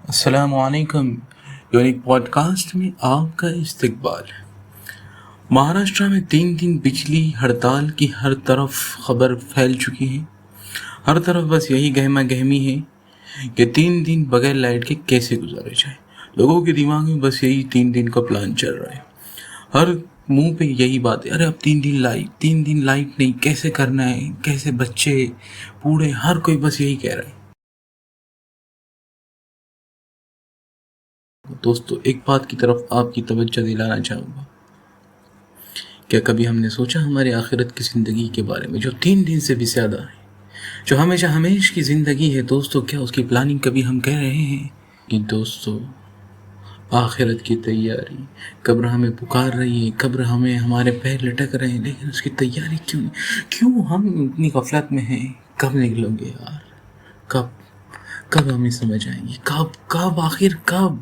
السلام علیکم. Unique pod cost میں آپ کا استقبال ہے. مہاراشٹر میں 3 دن بجلی ہڑتال کی ہر طرف خبر پھیل چکی ہے. ہر طرف بس یہی گہما گہمی ہے کہ 3 دن بغیر لائٹ کے کیسے گزارے جائے. لوگوں کے دماغ میں بس یہی 3 دن کا پلان چل رہا ہے. ہر منہ پہ یہی بات ہے، ارے اب 3 دن لائٹ نہیں، کیسے کرنا ہے، کیسے بچے بوڑھے ہر کوئی بس یہی کہہ رہا ہے. دوستو، ایک بات کی طرف آپ کی توجہ دلانا چاہوں گا. کیا کبھی ہم نے سوچا ہماری آخرت کی زندگی کے بارے میں، جو 3 دن سے بھی زیادہ ہے، جو ہمیشہ کی زندگی ہے؟ دوستو، کیا اس کی پلاننگ کبھی ہم کر رہے ہیں کہ دوستو آخرت کی تیاری؟ قبر ہمیں پکار رہی ہے، قبر ہمیں ہمارے پیر لٹک رہے ہیں، لیکن اس کی تیاری کیوں نہیں؟ کیوں ہم اتنی غفلت میں ہیں؟ کب نکلو گے یار؟ کب ہمیں سمجھ آئیں گی؟ کب آخر کب